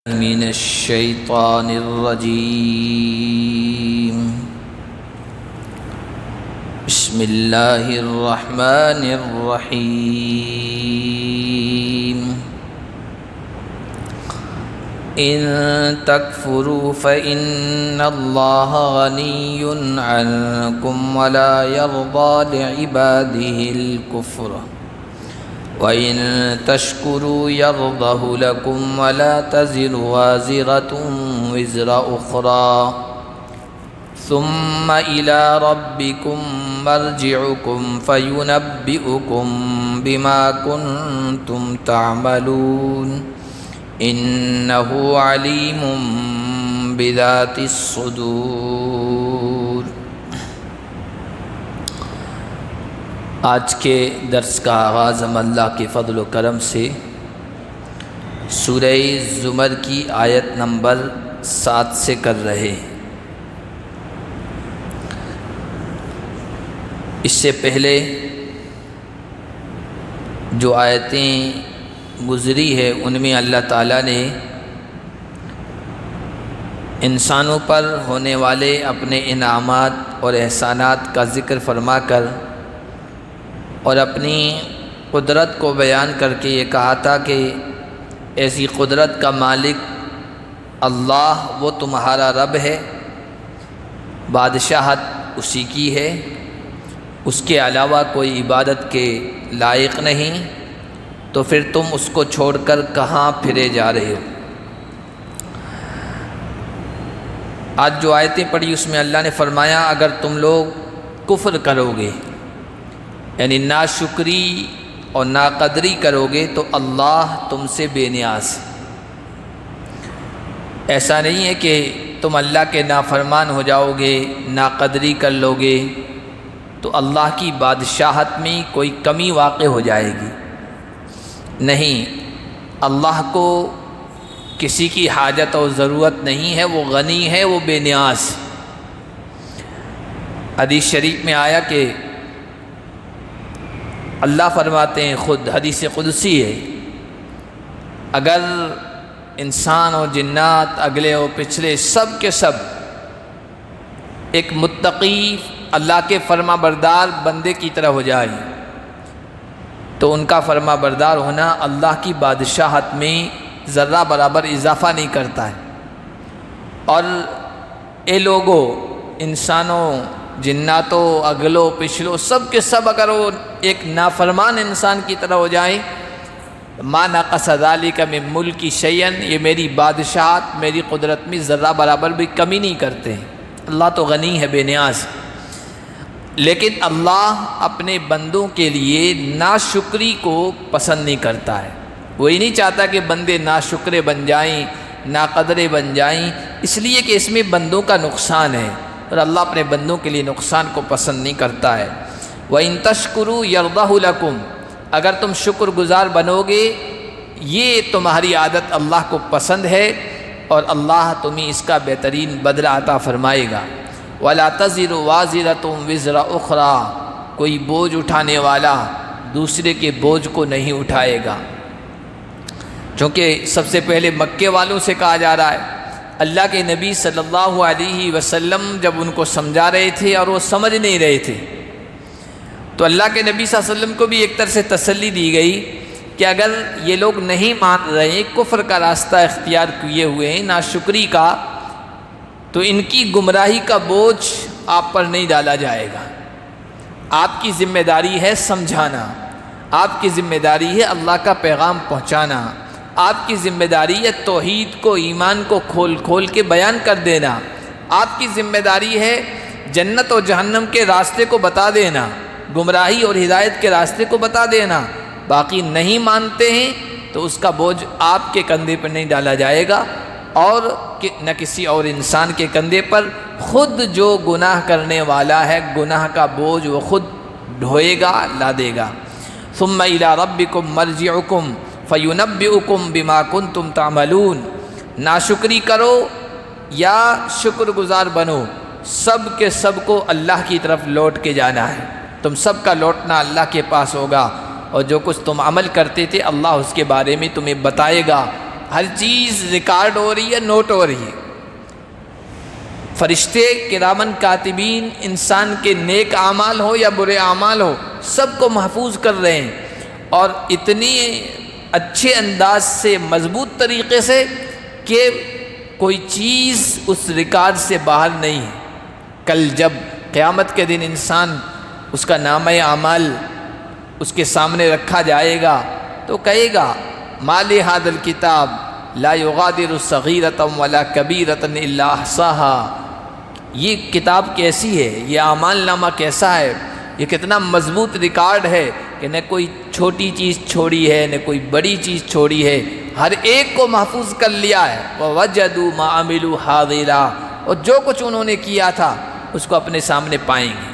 من الشیطان الرجیم بسم اللہ الرحمن الرحیم ان تکفروا فإن اللہ غنی عنکم ولا یرضى لعباده الكفر وَإِن تَشْكُرُوا يَرْضَهُ لَكُمْ وَلَا تَزِرُ وَازِرَةٌ وِزْرَ أُخْرَى ثُمَّ إِلَى رَبِّكُمْ مَرْجِعُكُمْ فَيُنَبِّئُكُم بِمَا كُنتُمْ تَعْمَلُونَ إِنَّهُ عَلِيمٌ بِذَاتِ الصُّدُورِ۔ آج کے درس کا آغاز ہم اللہ کے فضل و کرم سے سورہ زمر کی آیت نمبر 7 سے کر رہے ہیں۔ اس سے پہلے جو آیتیں گزری ہے ان میں اللہ تعالیٰ نے انسانوں پر ہونے والے اپنے انعامات اور احسانات کا ذکر فرما کر اور اپنی قدرت کو بیان کر کے یہ کہا تھا کہ ایسی قدرت کا مالک اللہ وہ تمہارا رب ہے، بادشاہت اسی کی ہے، اس کے علاوہ کوئی عبادت کے لائق نہیں، تو پھر تم اس کو چھوڑ کر کہاں پھرے جا رہے ہو۔ آج جو آیتیں پڑھی اس میں اللہ نے فرمایا اگر تم لوگ کفر کرو گے یعنی ناشکری اور ناقدری کرو گے تو اللہ تم سے بے نیاز ہے۔ ایسا نہیں ہے کہ تم اللہ کے نافرمان ہو جاؤ گے، ناقدری کر لو گے تو اللہ کی بادشاہت میں کوئی کمی واقع ہو جائے گی، نہیں، اللہ کو کسی کی حاجت اور ضرورت نہیں ہے، وہ غنی ہے، وہ بے نیاز۔ حدیث شریف میں آیا کہ اللہ فرماتے ہیں، خود حدیث قدسی ہے، اگر انسان اور جنات اگلے اور پچھلے سب کے سب ایک متقی اللہ کے فرما بردار بندے کی طرح ہو جائے تو ان کا فرما بردار ہونا اللہ کی بادشاہت میں ذرہ برابر اضافہ نہیں کرتا ہے۔ اور اے لوگوں، انسانوں، جناتوں، اگلوں پچھلوں سب کے سب اگر وہ ایک نافرمان انسان کی طرح ہو جائیں، ما نقص ذلک من ملکی شیئا، یہ میری بادشاہت، میری قدرت میں ذرہ برابر بھی کمی نہیں کرتے ہیں۔ اللہ تو غنی ہے، بے نیاز، لیکن اللہ اپنے بندوں کے لیے ناشکری کو پسند نہیں کرتا ہے۔ وہ یہ نہیں چاہتا کہ بندے ناشکرے بن جائیں، ناقدرے بن جائیں، اس لیے کہ اس میں بندوں کا نقصان ہے اور اللہ اپنے بندوں کے لیے نقصان کو پسند نہیں کرتا ہے۔ وَإِن تَشْكُرُوا يَرْضَهُ لَكُمْ، اگر تم شکر گزار بنو گے یہ تمہاری عادت اللہ کو پسند ہے اور اللہ تمہیں اس کا بہترین بدلہ عطا فرمائے گا۔ وَلَا تَزِرُ وَازِرَةٌ وِزْرَ أُخْرَى، کوئی بوجھ اٹھانے والا دوسرے کے بوجھ کو نہیں اٹھائے گا۔ چونکہ سب سے پہلے مکے والوں سے کہا جا رہا ہے، اللہ کے نبی صلی اللہ علیہ وسلم جب ان کو سمجھا رہے تھے اور وہ سمجھ نہیں رہے تھے تو اللہ کے نبی صلی اللہ علیہ وسلم کو بھی ایک طرح سے تسلی دی گئی کہ اگر یہ لوگ نہیں مان رہے ہیں، کفر کا راستہ اختیار کیے ہوئے ہیں، ناشکری کا، تو ان کی گمراہی کا بوجھ آپ پر نہیں ڈالا جائے گا۔ آپ کی ذمہ داری ہے سمجھانا، آپ کی ذمہ داری ہے اللہ کا پیغام پہنچانا، آپ کی ذمہ داری ہے توحید کو، ایمان کو کھول کھول کے بیان کر دینا، آپ کی ذمہ داری ہے جنت اور جہنم کے راستے کو بتا دینا، گمراہی اور ہدایت کے راستے کو بتا دینا۔ باقی نہیں مانتے ہیں تو اس کا بوجھ آپ کے کندھے پر نہیں ڈالا جائے گا اور نہ کسی اور انسان کے کندھے پر۔ خود جو گناہ کرنے والا ہے گناہ کا بوجھ وہ خود ڈھوئے گا، لا دے گا۔ ثم الی ربکم مرجعکم فینبئکم بما کنتم تعملون، ناشکری کرو یا شکر گزار بنو، سب کے سب کو اللہ کی طرف لوٹ کے جانا ہے، تم سب کا لوٹنا اللہ کے پاس ہوگا اور جو کچھ تم عمل کرتے تھے اللہ اس کے بارے میں تمہیں بتائے گا ہر چیز ریکارڈ ہو رہی ہے، نوٹ ہو رہی ہے۔ فرشتے کرامن کاتبین انسان کے نیک اعمال ہو یا برے اعمال ہو سب کو محفوظ کر رہے ہیں، اور اتنی اچھے انداز سے، مضبوط طریقے سے کہ کوئی چیز اس ریکارڈ سے باہر نہیں ہے۔ کل جب قیامت کے دن انسان اس کا نامہ اعمال اس کے سامنے رکھا جائے گا تو کہے گا ما لہذا الکتاب لا یغادر صغیرۃ ولا کبیرۃ الا احصاها، یہ کتاب کیسی ہے، یہ اعمال نامہ کیسا ہے، یہ کتنا مضبوط ریکارڈ ہے کہ نہ کوئی چھوٹی چیز چھوڑی ہے نہ کوئی بڑی چیز چھوڑی ہے، ہر ایک کو محفوظ کر لیا ہے۔ وَوَجَدُوا مَا عَمِلُوا حَاضِرًا، اور جو کچھ انہوں نے کیا تھا اس کو اپنے سامنے پائیں گے۔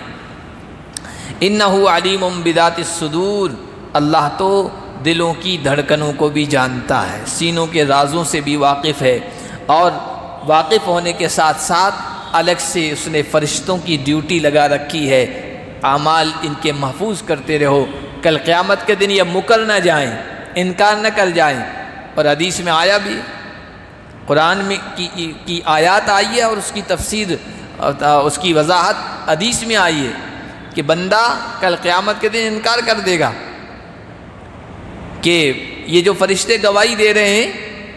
اِنَّهُ عَلِيمٌ بِذَاتِ الصُّدُورِ، اللہ تو دلوں کی دھڑکنوں کو بھی جانتا ہے، سینوں کے رازوں سے بھی واقف ہے، اور واقف ہونے کے ساتھ ساتھ الگ سے اس نے فرشتوں کی ڈیوٹی لگا رکھی ہے، اعمال ان کے محفوظ کرتے رہو، کل قیامت کے دن یہ مکر نہ جائیں، انکار نہ کر جائیں۔ اور حدیث میں آیا بھی، قرآن میں کی آیات آئی ہے اور اس کی تفسیر، اس کی وضاحت حدیث میں آئی ہے کہ بندہ کل قیامت کے دن انکار کر دے گا کہ یہ جو فرشتے گواہی دے رہے ہیں،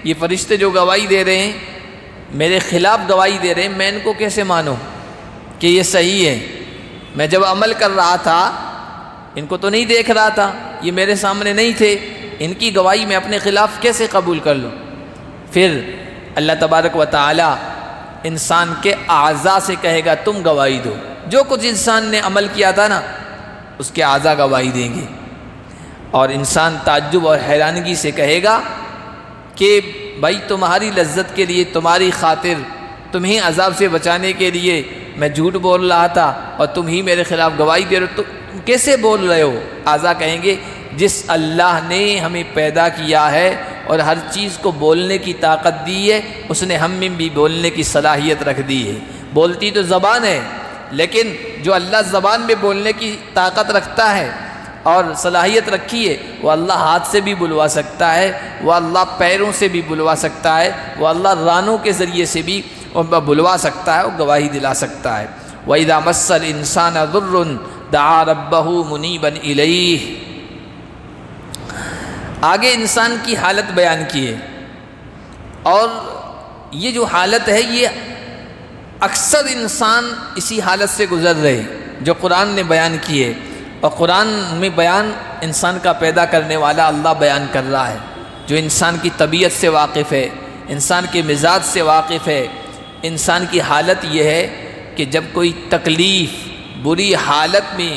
یہ فرشتے جو گواہی دے رہے ہیں میرے خلاف گواہی دے رہے ہیں، میں ان کو کیسے مانوں کہ یہ صحیح ہے؟ میں جب عمل کر رہا تھا ان کو تو نہیں دیکھ رہا تھا، یہ میرے سامنے نہیں تھے، ان کی گواہی میں اپنے خلاف کیسے قبول کر لوں؟ پھر اللہ تبارک و تعالی انسان کے اعضاء سے کہے گا تم گواہی دو، جو کچھ انسان نے عمل کیا تھا نا اس کے اعضاء گواہی دیں گے، اور انسان تعجب اور حیرانگی سے کہے گا کہ بھائی تمہاری لذت کے لیے، تمہاری خاطر، تمہیں عذاب سے بچانے کے لیے میں جھوٹ بول رہا تھا اور تم ہی میرے خلاف گواہی دے رہے ہو، تم کیسے بول رہے ہو؟ اعضاء کہیں گے جس اللہ نے ہمیں پیدا کیا ہے اور ہر چیز کو بولنے کی طاقت دی ہے، اس نے ہم میں بھی بولنے کی صلاحیت رکھ دی ہے۔ بولتی تو زبان ہے، لیکن جو اللہ زبان میں بولنے کی طاقت رکھتا ہے اور صلاحیت رکھی ہے، وہ اللہ ہاتھ سے بھی بلوا سکتا ہے، وہ اللہ پیروں سے بھی بلوا سکتا ہے، وہ اللہ رانوں کے ذریعے سے بھی بلوا سکتا ہے، وہ گواہی دلا سکتا ہے۔ وَإِذَا مَسَّ الْإِنسَانَ ضُرٌّ دَعَا رَبَّهُ مُنِيبًا إِلَيْهِ۔ آگے انسان کی حالت بیان کی ہے، اور یہ جو حالت ہے یہ اکثر انسان اسی حالت سے گزر رہے جو قرآن نے بیان کی ہے، اور قرآن میں بیان انسان کا پیدا کرنے والا اللہ بیان کر رہا ہے، جو انسان کی طبیعت سے واقف ہے، انسان کے مزاج سے واقف ہے۔ انسان کی حالت یہ ہے کہ جب کوئی تکلیف، بری حالت میں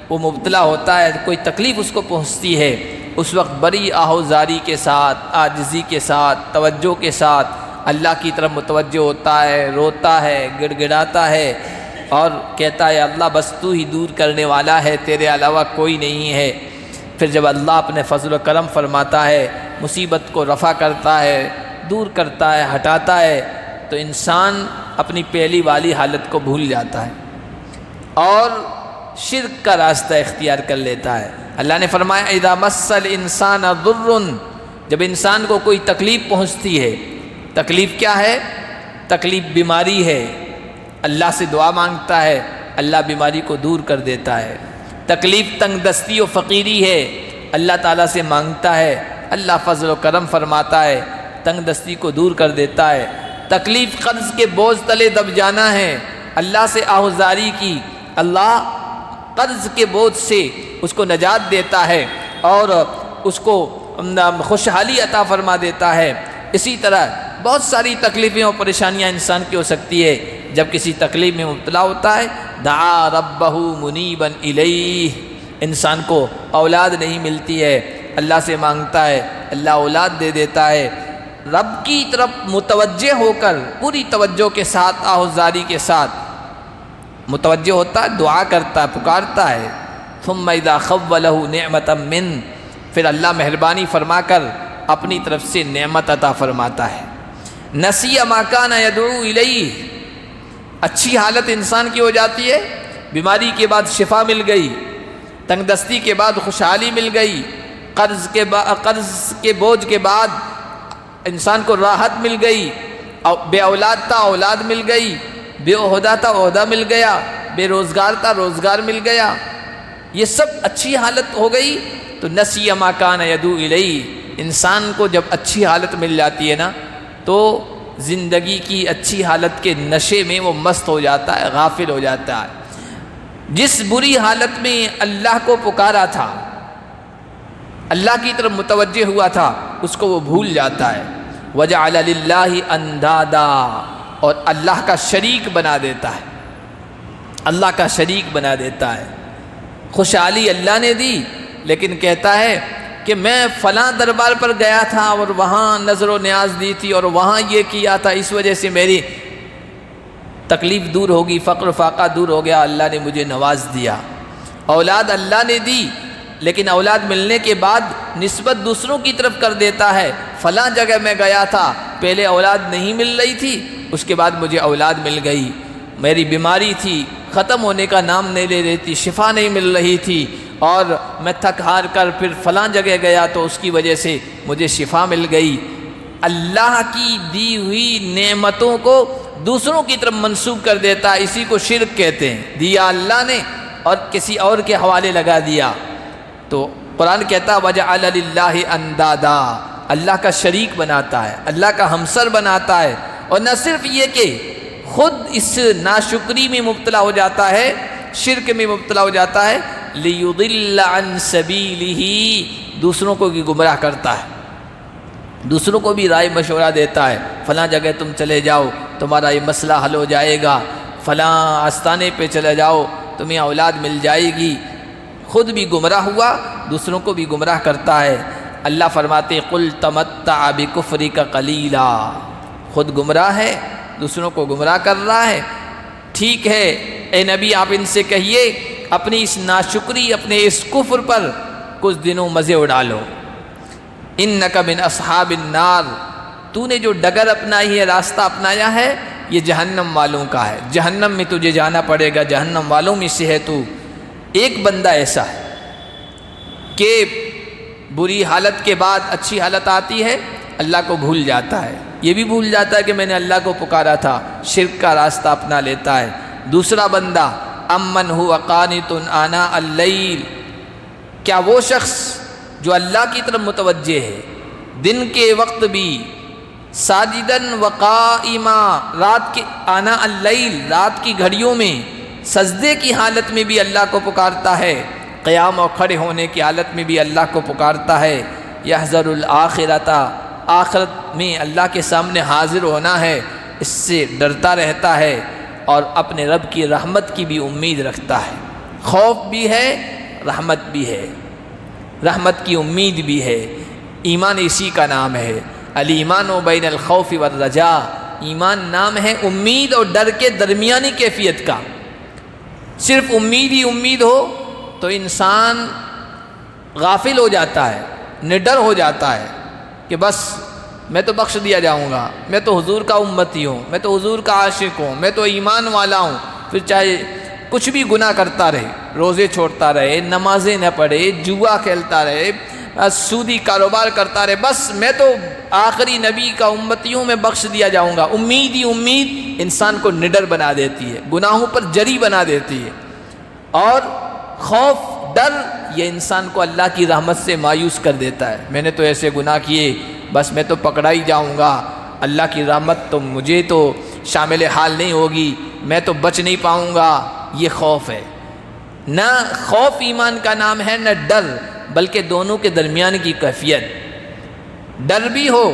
وہ مبتلا ہوتا ہے، کوئی تکلیف اس کو پہنچتی ہے، اس وقت بڑی آہوزاری کے ساتھ، عاجزی کے ساتھ، توجہ کے ساتھ اللہ کی طرف متوجہ ہوتا ہے، روتا ہے، گڑ گڑاتا ہے اور کہتا ہے اللہ بس تو ہی دور کرنے والا ہے، تیرے علاوہ کوئی نہیں ہے۔ پھر جب اللہ اپنے فضل و کرم فرماتا ہے، مصیبت کو رفع کرتا ہے، دور کرتا ہے، ہٹاتا ہے، تو انسان اپنی پہلی والی حالت کو بھول جاتا ہے اور شرک کا راستہ اختیار کر لیتا ہے۔ اللہ نے فرمایا اذا مس الانسان ضر، جب انسان کو کوئی تکلیف پہنچتی ہے، تکلیف کیا ہے؟ تکلیف بیماری ہے، اللہ سے دعا مانگتا ہے، اللہ بیماری کو دور کر دیتا ہے۔ تکلیف تنگ دستی و فقیری ہے، اللہ تعالیٰ سے مانگتا ہے، اللہ فضل و کرم فرماتا ہے، تنگ دستی کو دور کر دیتا ہے۔ تکلیف قرض کے بوجھ تلے دب جانا ہے، اللہ سے آہوزاری کی، اللہ قرض کے بوجھ سے اس کو نجات دیتا ہے اور اس کو خوشحالی عطا فرما دیتا ہے۔ اسی طرح بہت ساری تکلیفیں اور پریشانیاں انسان کی ہو سکتی ہے۔ جب کسی تکلیف میں مبتلا ہوتا ہے دعا ربہ منیبا الیہ، انسان کو اولاد نہیں ملتی ہے، اللہ سے مانگتا ہے، اللہ اولاد دے دیتا ہے، رب کی طرف متوجہ ہو کر پوری توجہ کے ساتھ، آہوزاری کے ساتھ متوجہ ہوتا ہے، دعا کرتا ہے، پکارتا ہے۔ ثم اذا خولہ نعمتا من، پھر اللہ مہربانی فرما کر اپنی طرف سے نعمت عطا فرماتا ہے۔ نسی ما کان یدعو الیہ، اچھی حالت انسان کی ہو جاتی ہے، بیماری کے بعد شفا مل گئی، تنگ دستی کے بعد خوشحالی مل گئی، قرض کے بوجھ کے بعد انسان کو راحت مل گئی، بے اولاد تھا اولاد مل گئی، بے عہدہ تھا عہدہ مل گیا، بے روزگار تھا روزگار مل گیا، یہ سب اچھی حالت ہو گئی تو نسی ما کان یدعو الیہ۔ انسان کو جب اچھی حالت مل جاتی ہے نا تو زندگی کی اچھی حالت کے نشے میں وہ مست ہو جاتا ہے، غافل ہو جاتا ہے۔ جس بری حالت میں اللہ کو پکارا تھا، اللہ کی طرف متوجہ ہوا تھا، اس کو وہ بھول جاتا ہے۔ وجعل للہ اندادا، اور اللہ کا شریک بنا دیتا ہے، اللہ کا شریک بنا دیتا ہے۔ خوشحالی اللہ نے دی، لیکن کہتا ہے کہ میں فلاں دربار پر گیا تھا اور وہاں نظر و نیاز دی تھی اور وہاں یہ کیا تھا، اس وجہ سے میری تکلیف دور ہوگی، فقر و فاقہ دور ہو گیا، اللہ نے مجھے نواز دیا۔ اولاد اللہ نے دی، لیکن اولاد ملنے کے بعد نسبت دوسروں کی طرف کر دیتا ہے۔ فلاں جگہ میں گیا تھا، پہلے اولاد نہیں مل رہی تھی، اس کے بعد مجھے اولاد مل گئی۔ میری بیماری تھی، ختم ہونے کا نام نہیں لے رہی تھی، شفا نہیں مل رہی تھی، اور میں تھک ہار کر پھر فلاں جگہ گیا تو اس کی وجہ سے مجھے شفا مل گئی۔ اللہ کی دی ہوئی نعمتوں کو دوسروں کی طرف منسوب کر دیتا ہے، اسی کو شرک کہتے ہیں۔ دیا اللہ نے اور کسی اور کے حوالے لگا دیا۔ تو قرآن کہتا ہے وجعل للہ اندادا، اللہ کا شریک بناتا ہے، اللہ کا ہمسر بناتا ہے، اور نہ صرف یہ کہ خود اس ناشکری میں مبتلا ہو جاتا ہے، شرک میں مبتلا ہو جاتا ہے، لیضل عن سبیلہ، دوسروں کو بھی گمراہ کرتا ہے، دوسروں کو بھی رائے مشورہ دیتا ہے، فلاں جگہ تم چلے جاؤ تمہارا یہ مسئلہ حل ہو جائے گا، فلاں آستانے پہ چلے جاؤ تمہیں اولاد مل جائے گی۔ خود بھی گمراہ ہوا، دوسروں کو بھی گمراہ کرتا ہے۔ اللہ فرماتے قل تمتع بکفرک قلیلا، خود گمراہ ہے، دوسروں کو گمراہ کر رہا ہے۔ ٹھیک ہے اے نبی، آپ ان سے کہیے اپنی اس ناشکری، اپنے اس کفر پر کچھ دنوں مزے اڑا لو۔ انک من اصحاب النار، تو نے جو ڈگر اپنائی ہے، راستہ اپنایا ہے، یہ جہنم والوں کا ہے، جہنم میں تجھے جانا پڑے گا، جہنم والوں میں سے ہے تو۔ ایک بندہ ایسا ہے کہ بری حالت کے بعد اچھی حالت آتی ہے، اللہ کو بھول جاتا ہے، یہ بھی بھول جاتا ہے کہ میں نے اللہ کو پکارا تھا، شرک کا راستہ اپنا لیتا ہے۔ دوسرا بندہ امن هو قانت آناء اللیل، کیا وہ شخص جو اللہ کی طرف متوجہ ہے، دن کے وقت بھی ساجدن وقائما، رات کے آناء اللیل، رات کی گھڑیوں میں سجدے کی حالت میں بھی اللہ کو پکارتا ہے، قیام اور کھڑے ہونے کی حالت میں بھی اللہ کو پکارتا ہے۔ یحذر الآخرۃ، آخرت میں اللہ کے سامنے حاضر ہونا ہے، اس سے ڈرتا رہتا ہے، اور اپنے رب کی رحمت کی بھی امید رکھتا ہے۔ خوف بھی ہے، رحمت بھی ہے، رحمت کی امید بھی ہے۔ ایمان اسی کا نام ہے، الایمان بین الخوف والرجاء، ایمان نام ہے امید اور ڈر کے درمیانی کیفیت کا۔ صرف امید ہی امید ہو تو انسان غافل ہو جاتا ہے، نڈر ہو جاتا ہے کہ بس میں تو بخش دیا جاؤں گا، میں تو حضور کا امتی ہوں، میں تو حضور کا عاشق ہوں، میں تو ایمان والا ہوں، پھر چاہے کچھ بھی گناہ کرتا رہے، روزے چھوڑتا رہے، نمازیں نہ پڑھے، جوا کھیلتا رہے، سودی کاروبار کرتا رہے، بس میں تو آخری نبی کا امتی ہوں، میں بخش دیا جاؤں گا۔ امید ہی امید انسان کو نڈر بنا دیتی ہے، گناہوں پر جری بنا دیتی ہے، اور خوف ڈر یہ انسان کو اللہ کی رحمت سے مایوس کر دیتا ہے۔ میں نے تو ایسے گناہ کیے، بس میں تو پکڑا ہی جاؤں گا، اللہ کی رحمت تو مجھے تو شامل حال نہیں ہوگی، میں تو بچ نہیں پاؤں گا۔ یہ خوف ہے، نہ خوف ایمان کا نام ہے، نہ ڈر، بلکہ دونوں کے درمیان کی کیفیت۔ ڈر بھی ہو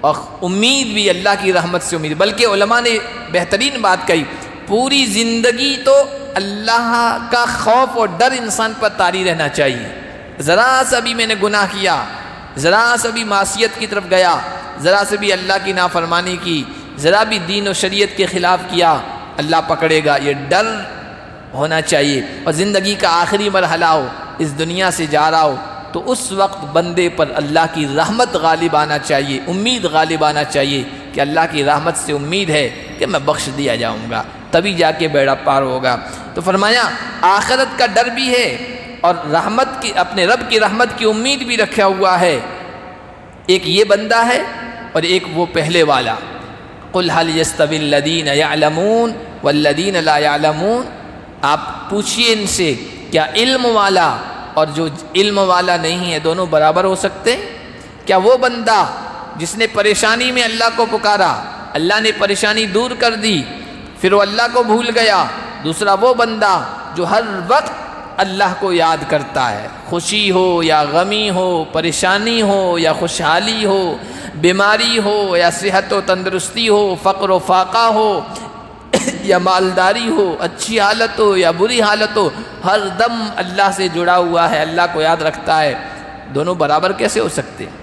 اور امید بھی، اللہ کی رحمت سے امید۔ بلکہ علماء نے بہترین بات کہی، پوری زندگی تو اللہ کا خوف اور ڈر انسان پر طاری رہنا چاہیے۔ ذرا سا بھی میں نے گناہ کیا، ذرا سا بھی معصیت کی طرف گیا، ذرا سے بھی اللہ کی نافرمانی کی، ذرا بھی دین و شریعت کے خلاف کیا، اللہ پکڑے گا، یہ ڈر ہونا چاہیے۔ اور زندگی کا آخری مرحلہ ہو، اس دنیا سے جا رہا ہو، تو اس وقت بندے پر اللہ کی رحمت غالب آنا چاہیے، امید غالب آنا چاہیے کہ اللہ کی رحمت سے امید ہے کہ میں بخش دیا جاؤں گا، تبھی جا کے بیڑا پار ہوگا۔ تو فرمایا آخرت کا ڈر بھی ہے اور رحمت کی، اپنے رب کی رحمت کی امید بھی رکھا ہوا ہے۔ ایک یہ بندہ ہے، اور ایک وہ پہلے والا، قل هل يستوي الذين يعلمون والذين لا يعلمون، آپ پوچھئے ان سے کیا علم والا اور جو علم والا نہیں ہے دونوں برابر ہو سکتے ہیں؟ کیا وہ بندہ جس نے پریشانی میں اللہ کو پکارا، اللہ نے پریشانی دور کر دی، پھر وہ اللہ کو بھول گیا، دوسرا وہ بندہ جو ہر وقت اللہ کو یاد کرتا ہے، خوشی ہو یا غمی ہو، پریشانی ہو یا خوشحالی ہو، بیماری ہو یا صحت و تندرستی ہو، فقر و فاقہ ہو یا مالداری ہو، اچھی حالت ہو یا بری حالت ہو، ہر دم اللہ سے جڑا ہوا ہے، اللہ کو یاد رکھتا ہے، دونوں برابر کیسے ہو سکتے ہیں؟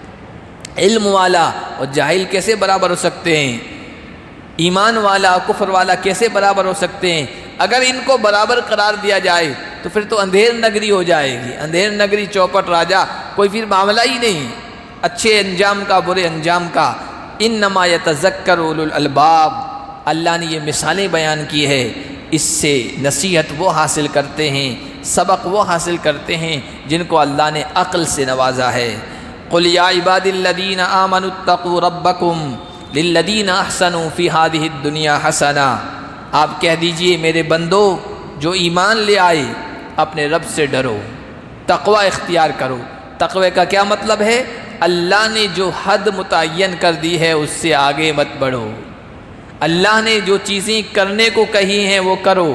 علم والا اور جاہل کیسے برابر ہو سکتے ہیں؟ ایمان والا اور کفر والا کیسے برابر ہو سکتے ہیں؟ اگر ان کو برابر قرار دیا جائے تو پھر تو اندھیر نگری ہو جائے گی، اندھیر نگری چوپٹ راجا، کوئی پھر معاملہ ہی نہیں اچھے انجام کا برے انجام کا۔ انما یتذکر اولو الالباب، اللہ نے یہ مثالیں بیان کی ہے، اس سے نصیحت وہ حاصل کرتے ہیں، سبق وہ حاصل کرتے ہیں جن کو اللہ نے عقل سے نوازا ہے۔ قل یا عباد الذین آمنوا اتقوا ربکم للذین احسنوا فی ہذہ الدنیا حسنہ، آپ کہہ دیجئے میرے بندو جو ایمان لے آئے اپنے رب سے ڈرو، تقوی اختیار کرو۔ تقوی کا کیا مطلب ہے؟ اللہ نے جو حد متعین کر دی ہے اس سے آگے مت بڑھو، اللہ نے جو چیزیں کرنے کو کہی ہیں وہ کرو،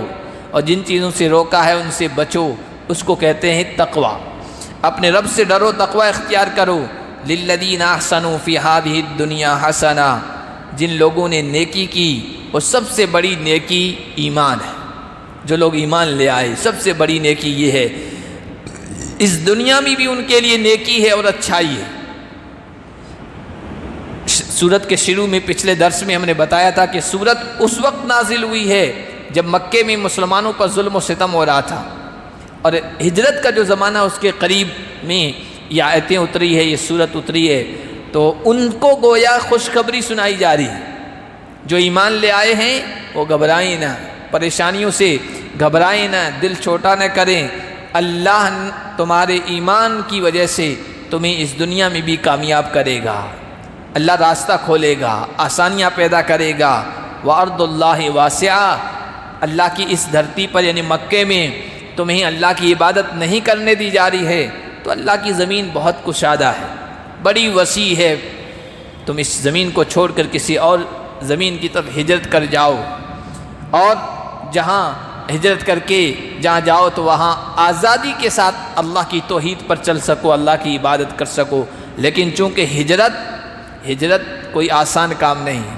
اور جن چیزوں سے روکا ہے ان سے بچو، اس کو کہتے ہیں تقوی۔ اپنے رب سے ڈرو، تقوی اختیار کرو۔ للذین احسنوا فی ہذہ الدنیا حسنہ، جن لوگوں نے نیکی کی، اور سب سے بڑی نیکی ایمان ہے، جو لوگ ایمان لے آئے سب سے بڑی نیکی یہ ہے، اس دنیا میں بھی ان کے لیے نیکی ہے اور اچھائی ہے۔ سورت کے شروع میں پچھلے درس میں ہم نے بتایا تھا کہ سورت اس وقت نازل ہوئی ہے جب مکے میں مسلمانوں پر ظلم و ستم ہو رہا تھا، اور ہجرت کا جو زمانہ اس کے قریب میں یہ آیتیں اتری ہے، یہ سورت اتری ہے، تو ان کو گویا خوشخبری سنائی جا رہی ہے، جو ایمان لے آئے ہیں وہ گھبرائیں نہ، پریشانیوں سے گھبرائیں نہ، دل چھوٹا نہ کریں، اللہ تمہارے ایمان کی وجہ سے تمہیں اس دنیا میں بھی کامیاب کرے گا، اللہ راستہ کھولے گا، آسانیاں پیدا کرے گا۔ وَأَرْضُ اللَّهِ وَاسِعَةٌ، اللہ کی اس دھرتی پر یعنی مکے میں تمہیں اللہ کی عبادت نہیں کرنے دی جا رہی ہے، تو اللہ کی زمین بہت کشادہ ہے، بڑی وسیع ہے، تم اس زمین کو چھوڑ کر کسی اور زمین کی طرف ہجرت کر جاؤ، اور جہاں ہجرت کر کے جہاں جاؤ تو وہاں آزادی کے ساتھ اللہ کی توحید پر چل سکو، اللہ کی عبادت کر سکو۔ لیکن چونکہ ہجرت کوئی آسان کام نہیں ہے،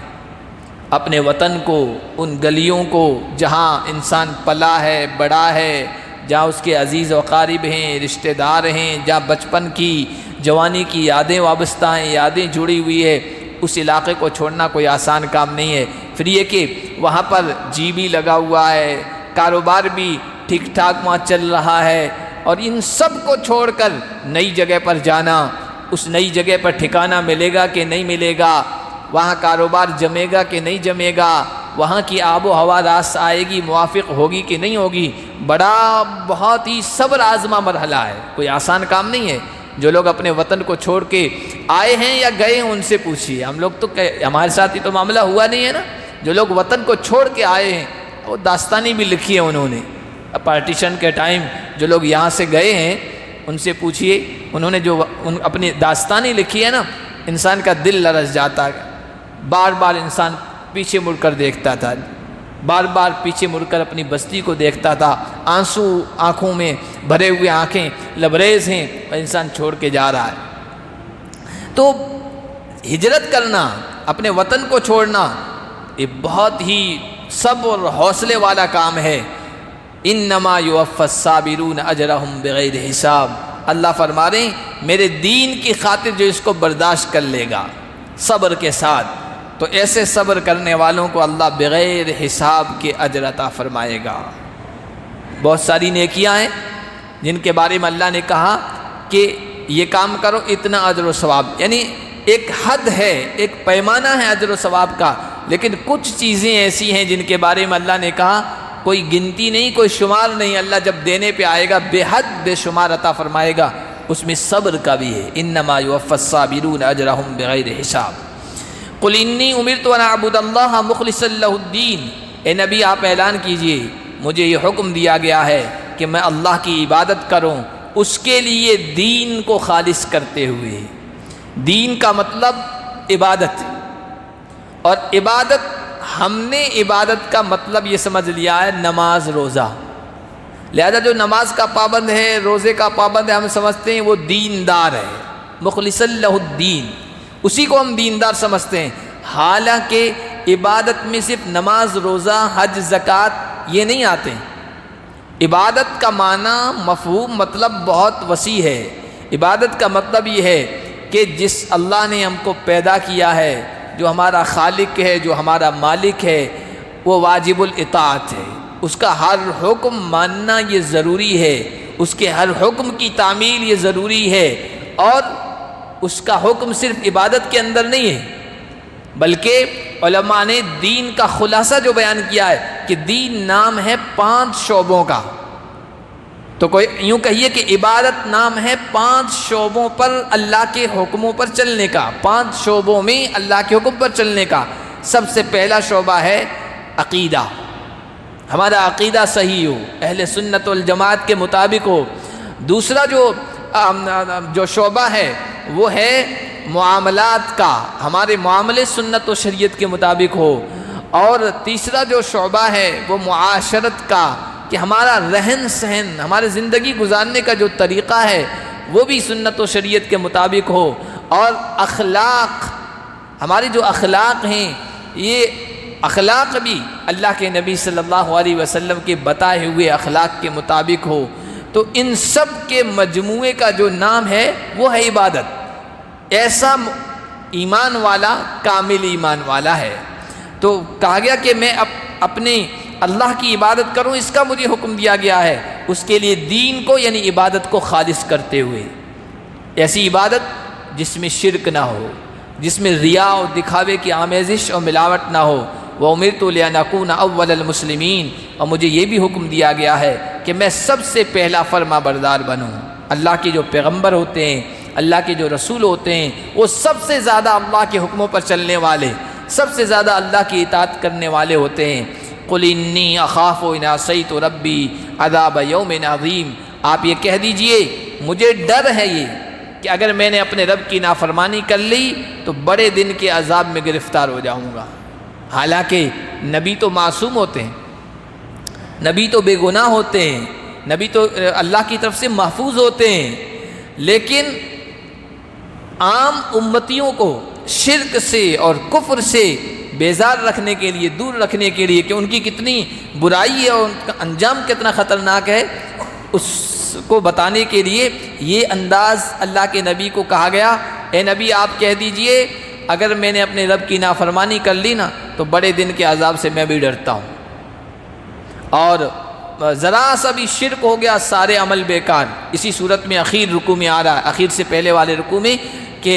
اپنے وطن کو، ان گلیوں کو جہاں انسان پلا ہے، بڑا ہے، جہاں اس کے عزیز و اقارب ہیں، رشتہ دار ہیں، جہاں بچپن کی جوانی کی یادیں وابستہ ہیں، یادیں جڑی ہوئی ہے، اس علاقے کو چھوڑنا کوئی آسان کام نہیں ہے۔ پھر یہ کہ وہاں پر جی بھی لگا ہوا ہے، کاروبار بھی ٹھیک ٹھاک وہاں چل رہا ہے، اور ان سب کو چھوڑ کر نئی جگہ پر جانا، اس نئی جگہ پر ٹھکانہ ملے گا کہ نہیں ملے گا، وہاں کاروبار جمے گا کہ نہیں جمے گا، وہاں کی آب و ہوا راس آئے گی، موافق ہوگی کہ نہیں ہوگی، بہت ہی صبر آزما مرحلہ ہے، کوئی آسان کام نہیں ہے۔ جو لوگ اپنے وطن کو چھوڑ کے آئے ہیں یا گئے ہیں ان سے پوچھیے، ہم لوگ تو ہمارے ساتھ ہی تو معاملہ ہوا نہیں ہے نا، جو لوگ وطن کو چھوڑ کے آئے ہیں وہ داستانی بھی لکھی ہے انہوں نے، پارٹیشن کے ٹائم جو لوگ یہاں سے گئے ہیں ان سے پوچھیے، انہوں نے جو اپنی داستانی لکھی ہے نا، انسان کا دل لرز جاتا ہے، بار بار انسان پیچھے مڑ کر دیکھتا تھا، بار بار پیچھے مڑ کر اپنی بستی کو دیکھتا تھا، آنسو آنکھوں میں بھرے ہوئے، آنکھیں لبریز ہیں، اور انسان چھوڑ کے جا رہا ہے۔ تو ہجرت کرنا، اپنے وطن کو چھوڑنا، یہ بہت ہی صبر اور حوصلے والا کام ہے۔ انما یوفی الصابرون اجرہم بغیر حساب، اللہ فرما رہے ہیں میرے دین کی خاطر جو اس کو برداشت کر لے گا صبر کے ساتھ، تو ایسے صبر کرنے والوں کو اللہ بغیر حساب کے اجر عطا فرمائے گا۔ بہت ساری نیکیاں ہیں جن کے بارے میں اللہ نے کہا کہ یہ کام کرو اتنا اجر و ثواب، یعنی ایک حد ہے، ایک پیمانہ ہے اجر و ثواب کا، لیکن کچھ چیزیں ایسی ہیں جن کے بارے میں اللہ نے کہا کوئی گنتی نہیں، کوئی شمار نہیں، اللہ جب دینے پہ آئے گا بے حد بے شمار عطا فرمائے گا، اس میں صبر کا بھی ہے۔ انما یوفی الصابرون اجرہم بغیر حساب۔ قل انی امرت ان اعبد اللہ مخلصا لہ الدین، اے نبی آپ اعلان کیجئے مجھے یہ حکم دیا گیا ہے کہ میں اللہ کی عبادت کروں اس کے لیے دین کو خالص کرتے ہوئے۔ دین کا مطلب عبادت، اور عبادت ہم نے عبادت کا مطلب یہ سمجھ لیا ہے نماز روزہ، لہذا جو نماز کا پابند ہے، روزے کا پابند ہے، ہم سمجھتے ہیں وہ دیندار ہے، مخلصا لہ الدین، اسی کو ہم دیندار سمجھتے ہیں۔ حالانکہ عبادت میں صرف نماز، روزہ، حج، زکوٰۃ یہ نہیں آتے ہیں۔ عبادت کا معنی، مفہوم، مطلب بہت وسیع ہے۔ عبادت کا مطلب یہ ہے کہ جس اللہ نے ہم کو پیدا کیا ہے، جو ہمارا خالق ہے، جو ہمارا مالک ہے، وہ واجب الاطاعت ہے، اس کا ہر حکم ماننا یہ ضروری ہے، اس کے ہر حکم کی تعمیل یہ ضروری ہے، اور اس کا حکم صرف عبادت کے اندر نہیں ہے، بلکہ علماء نے دین کا خلاصہ جو بیان کیا ہے کہ دین نام ہے 5 شعبوں کا۔ تو کوئی یوں کہیے کہ عبادت نام ہے 5 شعبوں پر اللہ کے حکموں پر چلنے کا، 5 شعبوں میں اللہ کے حکم پر چلنے کا۔ سب سے پہلا شعبہ ہے عقیدہ، ہمارا عقیدہ صحیح ہو، اہل سنت والجماعت کے مطابق ہو۔ دوسرا جو شعبہ ہے وہ ہے معاملات کا، ہمارے معاملے سنت و شریعت کے مطابق ہو۔ اور تیسرا جو شعبہ ہے وہ معاشرت کا، کہ ہمارا رہن سہن، ہمارے زندگی گزارنے کا جو طریقہ ہے وہ بھی سنت و شریعت کے مطابق ہو۔ اور اخلاق، ہماری جو اخلاق ہیں یہ اخلاق بھی اللہ کے نبی صلی اللہ علیہ وسلم کے بتائے ہوئے اخلاق کے مطابق ہو۔ تو ان سب کے مجموعے کا جو نام ہے وہ ہے عبادت۔ ایسا ایمان والا کامل ایمان والا ہے۔ تو کہا گیا کہ میں اپنے اللہ کی عبادت کروں، اس کا مجھے حکم دیا گیا ہے، اس کے لیے دین کو یعنی عبادت کو خالص کرتے ہوئے، ایسی عبادت جس میں شرک نہ ہو، جس میں ریا اور دکھاوے کی آمیزش اور ملاوٹ نہ ہو۔ وَأُمِرْتُ لِأَنْ أَكُونَ أَوَّلَ الْمُسْلِمِينَ، اور مجھے یہ بھی حکم دیا گیا ہے کہ میں سب سے پہلا فرما بردار بنوں۔ اللہ کے جو پیغمبر ہوتے ہیں، اللہ کے جو رسول ہوتے ہیں، وہ سب سے زیادہ اللہ کے حکموں پر چلنے والے، سب سے زیادہ اللہ کی اطاعت کرنے والے ہوتے ہیں۔ قُلْ إِنِّي أَخَافُ إِنْ عَصَيْتُ رَبِّي عَذَابَ يَوْمٍ عَظِيمٍ، آپ یہ کہہ دیجئے مجھے ڈر ہے یہ کہ اگر میں نے اپنے رب کی نافرمانی کر لی تو بڑے دن کے عذاب میں گرفتار ہو جاؤں گا۔ حالانکہ نبی تو معصوم ہوتے ہیں، نبی تو بے گناہ ہوتے ہیں، نبی تو اللہ کی طرف سے محفوظ ہوتے ہیں، لیکن عام امتیوں کو شرک سے اور کفر سے بیزار رکھنے کے لیے، دور رکھنے کے لیے کہ ان کی کتنی برائی ہے اور ان کا انجام کتنا خطرناک ہے، اس کو بتانے کے لیے یہ انداز اللہ کے نبی کو کہا گیا، اے نبی آپ کہہ دیجئے اگر میں نے اپنے رب کی نافرمانی کر لی نا تو بڑے دن کے عذاب سے میں بھی ڈرتا ہوں۔ اور ذرا سا بھی شرک ہو گیا سارے عمل بیکار۔ اسی صورت میں اخیر رکوع میں آ رہا ہے، اخیر سے پہلے والے رکوع میں کہ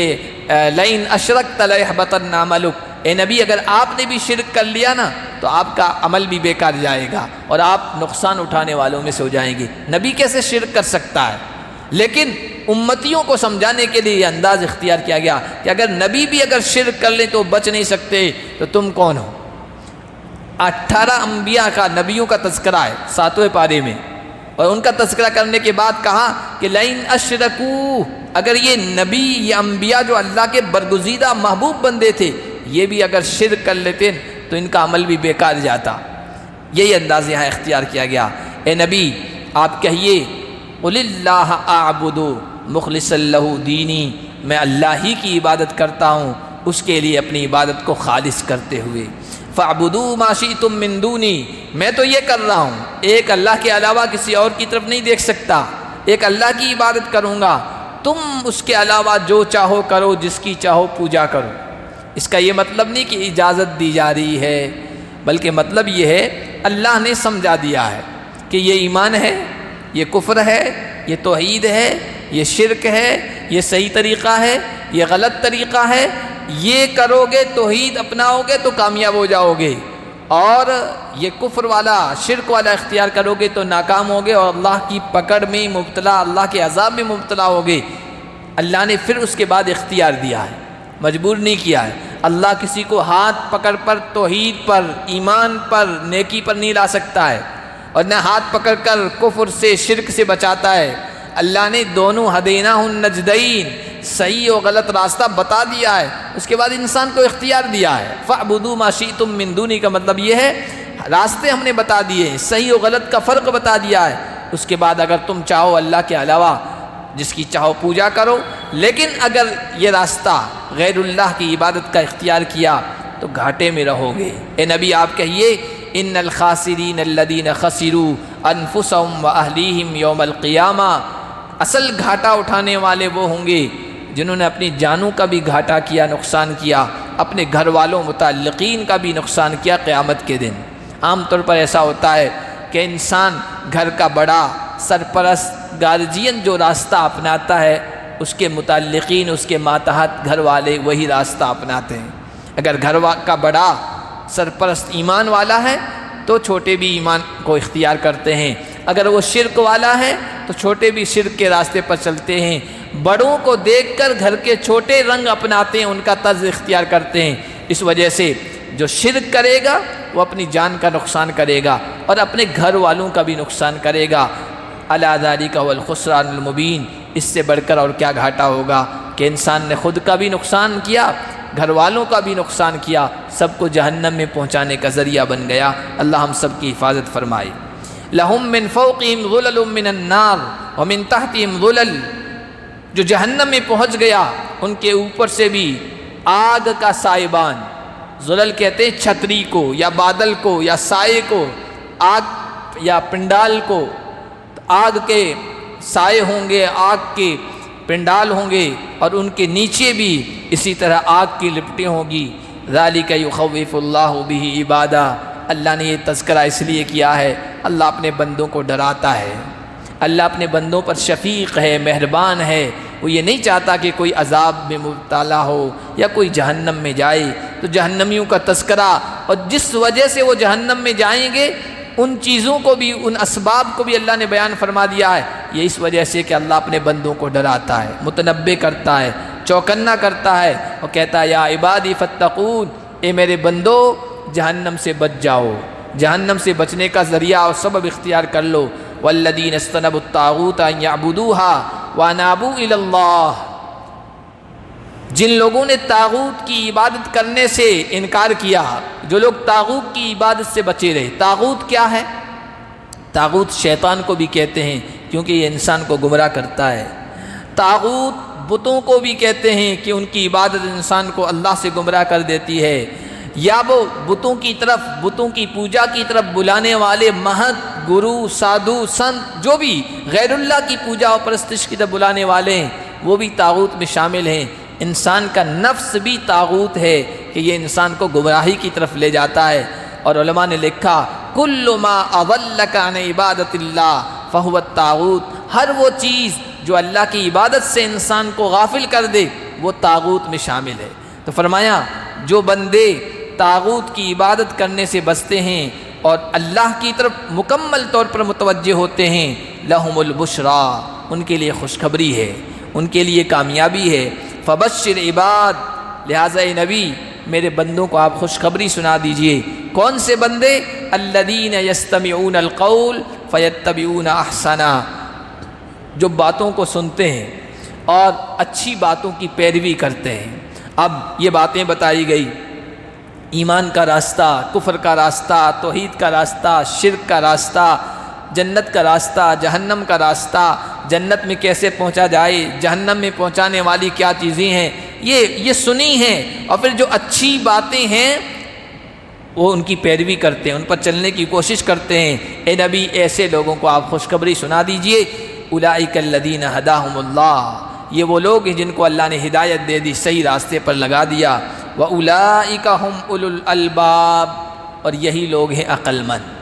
لئن اشرکت لیحبطن عملک، اے نبی اگر آپ نے بھی شرک کر لیا نا تو آپ کا عمل بھی بیکار جائے گا اور آپ نقصان اٹھانے والوں میں سے ہو جائیں گے۔ نبی کیسے شرک کر سکتا ہے؟ لیکن امتیوں کو سمجھانے کے لیے یہ انداز اختیار کیا گیا کہ اگر نبی بھی اگر شرک کر لیں تو بچ نہیں سکتے تو تم کون ہو؟ 18 انبیاء کا، نبیوں کا تذکرہ ہے 7ویں پارے میں، اور ان کا تذکرہ کرنے کے بعد کہا کہ لئن اشرکو، اگر یہ نبی، یہ انبیاء جو اللہ کے برگزیدہ محبوب بندے تھے، یہ بھی اگر شرک کر لیتے تو ان کا عمل بھی بیکار جاتا۔ یہی انداز یہاں اختیار کیا گیا۔ اے نبی آپ کہیے قُلِ اللَّهَ أَعْبُدُ مُخْلِصًا لَهُ دِينِي، میں اللہ ہی کی عبادت کرتا ہوں اس کے لیے اپنی عبادت کو خالص کرتے ہوئے۔ فَاعْبُدُوا مَا شِئْتُم مِّن دُونِي، میں تو یہ کر رہا ہوں، ایک اللہ کے علاوہ کسی اور کی طرف نہیں دیکھ سکتا، ایک اللہ کی عبادت کروں گا، تم اس کے علاوہ جو چاہو کرو، جس کی چاہو پوجا کرو۔ اس کا یہ مطلب نہیں کہ اجازت دی جا رہی ہے، بلکہ مطلب یہ ہے اللہ نے سمجھا دیا ہے کہ یہ ایمان ہے، یہ کفر ہے، یہ توحید ہے، یہ شرک ہے، یہ صحیح طریقہ ہے، یہ غلط طریقہ ہے، یہ کرو گے توحید اپناؤ گے تو کامیاب ہو جاؤ گے، اور یہ کفر والا شرک والا اختیار کرو گے تو ناکام ہوگے اور اللہ کی پکڑ میں مبتلا، اللہ کے عذاب میں مبتلا ہوگے۔ اللہ نے پھر اس کے بعد اختیار دیا ہے مجبور نہیں کیا ہے۔ اللہ کسی کو ہاتھ پکڑ پر توحید پر، ایمان پر، نیکی پر نہیں لا سکتا ہے، اور نہ ہاتھ پکڑ کر کفر سے، شرک سے بچاتا ہے۔ اللہ نے دونوں ہدیناہ النجدین، صحیح و غلط راستہ بتا دیا ہے، اس کے بعد انسان کو اختیار دیا ہے۔ فَاعْبُدُوا مَا شِئْتُم مِّن دُونِهِ کا مطلب یہ ہے راستے ہم نے بتا دیے ہیں، صحیح و غلط کا فرق بتا دیا ہے۔ اس کے بعد اگر تم چاہو اللہ کے علاوہ جس کی چاہو پوجا کرو، لیکن اگر یہ راستہ غیر اللہ کی عبادت کا اختیار کیا تو گھاٹے میں رہو گے۔ اے نبی آپ کہیے ان الخاسرین الذین خسروا انفسهم واہلیہم یوم القیامہ، اصل گھاٹا اٹھانے والے وہ ہوں گے جنہوں نے اپنی جانوں کا بھی گھاٹا کیا، نقصان کیا، اپنے گھر والوں متعلقین کا بھی نقصان کیا قیامت کے دن۔ عام طور پر ایسا ہوتا ہے کہ انسان گھر کا بڑا سرپرست گارجین جو راستہ اپناتا ہے، اس کے متعلقین، اس کے ماتحت گھر والے وہی راستہ اپناتے ہیں۔ اگر گھر کا بڑا سرپرست ایمان والا ہے تو چھوٹے بھی ایمان کو اختیار کرتے ہیں، اگر وہ شرک والا ہے تو چھوٹے بھی شرک کے راستے پر چلتے ہیں۔ بڑوں کو دیکھ کر گھر کے چھوٹے رنگ اپناتے ہیں، ان کا طرز اختیار کرتے ہیں۔ اس وجہ سے جو شرک کرے گا وہ اپنی جان کا نقصان کرے گا اور اپنے گھر والوں کا بھی نقصان کرے گا۔ الا ذالک هو الخسران المبین، اس سے بڑھ کر اور کیا گھاٹا ہوگا کہ انسان نے خود کا بھی نقصان کیا، گھر والوں کا بھی نقصان کیا، سب کو جہنم میں پہنچانے کا ذریعہ بن گیا۔ اللہ ہم سب کی حفاظت فرمائے۔ لہم من فوقہم ظلل من النار ومن تحتہم ظلل، جو جہنم میں پہنچ گیا ان کے اوپر سے بھی آگ کا سائبان، ظلل کہتے ہیں چھتری کو یا بادل کو یا سائے کو، آگ یا پنڈال کو، آگ کے سائے ہوں گے، آگ کے پنڈال ہوں گے، اور ان کے نیچے بھی اسی طرح آگ کی لپٹیں ہوں گی۔ ذالک یخوف اللہ بہ عبادہ، اللہ نے یہ تذکرہ اس لیے کیا ہے، اللہ اپنے بندوں کو ڈراتا ہے، اللہ اپنے بندوں پر شفیق ہے، مہربان ہے۔ وہ یہ نہیں چاہتا کہ کوئی عذاب میں مبتلا ہو یا کوئی جہنم میں جائے۔ تو جہنمیوں کا تذکرہ اور جس وجہ سے وہ جہنم میں جائیں گے ان چیزوں کو بھی، ان اسباب کو بھی اللہ نے بیان فرما دیا ہے۔ یہ اس وجہ سے کہ اللہ اپنے بندوں کو ڈراتا ہے، متنبہ کرتا ہے، چوکنا کرتا ہے، اور کہتا ہے یا عبادی فاتقون، اے میرے بندو جہنم سے بچ جاؤ، جہنم سے بچنے کا ذریعہ اور سبب اختیار کر لو۔ والذین اجتنبوا الطاغوت ان یعبدوها وانابوا الی اللہ، جن لوگوں نے طاغوت کی عبادت کرنے سے انکار کیا، جو لوگ طاغوت کی عبادت سے بچے رہے۔ طاغوت کیا ہے؟ طاغوت شیطان کو بھی کہتے ہیں کیونکہ یہ انسان کو گمراہ کرتا ہے۔ طاغوت بتوں کو بھی کہتے ہیں کہ ان کی عبادت انسان کو اللہ سے گمراہ کر دیتی ہے، یا وہ بتوں کی طرف، بتوں کی پوجا کی طرف بلانے والے مہت، گرو، سادھو، سنت، جو بھی غیر اللہ کی پوجا و پرستش کی طرف بلانے والے ہیں وہ بھی طاغوت میں شامل ہیں۔ انسان کا نفس بھی طاغوت ہے کہ یہ انسان کو گمراہی کی طرف لے جاتا ہے۔ اور علماء نے لکھا کل ما اضلک عن عبادت اللہ فہو الطاغوت، ہر وہ چیز جو اللہ کی عبادت سے انسان کو غافل کر دے وہ طاغوت میں شامل ہے۔ تو فرمایا جو بندے طاغوت کی عبادت کرنے سے بچتے ہیں اور اللہ کی طرف مکمل طور پر متوجہ ہوتے ہیں، لہم البشرا، ان کے لیے خوشخبری ہے، ان کے لیے کامیابی ہے۔ فبشر عباد، لہٰذا اے نبی میرے بندوں کو آپ خوشخبری سنا دیجئے۔ کون سے بندے؟ الذین یستمعون القول فیتبعون احسنہ، جو باتوں کو سنتے ہیں اور اچھی باتوں کی پیروی کرتے ہیں۔ اب یہ باتیں بتائی گئی، ایمان کا راستہ، کفر کا راستہ، توحید کا راستہ، شرک کا راستہ، جنت کا راستہ، جہنم کا راستہ، جنت میں کیسے پہنچا جائے، جہنم میں پہنچانے والی کیا چیزیں ہیں، یہ سنی ہیں۔ اور پھر جو اچھی باتیں ہیں وہ ان کی پیروی کرتے ہیں، ان پر چلنے کی کوشش کرتے ہیں۔ اے نبی ایسے لوگوں کو آپ خوشخبری سنا دیجئے، اولئک الذین ھداھم اللہ، یہ وہ لوگ ہیں جن کو اللہ نے ہدایت دے دی، صحیح راستے پر لگا دیا۔ وَأُولَئِكَ هُمْ أُولُو الْأَلْبَابِ، اور یہی لوگ ہیں عقل مند،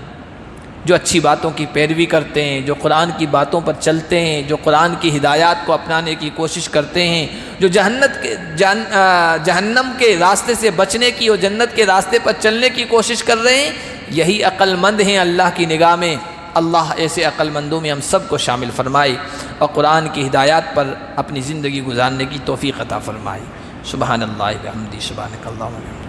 جو اچھی باتوں کی پیروی کرتے ہیں، جو قرآن کی باتوں پر چلتے ہیں، جو قرآن کی ہدایات کو اپنانے کی کوشش کرتے ہیں، جو جہنم کے راستے سے بچنے کی اور جنت کے راستے پر چلنے کی کوشش کر رہے ہیں، یہی عقل مند ہیں اللہ کی نگاہ میں۔ اللہ ایسے عقل مندوں میں ہم سب کو شامل فرمائے اور قرآن کی ہدایات پر اپنی زندگی گزارنے کی توفیق عطا فرمائے۔ سبحان اللہ بحمدی سبحانک اللہم و بحمدک۔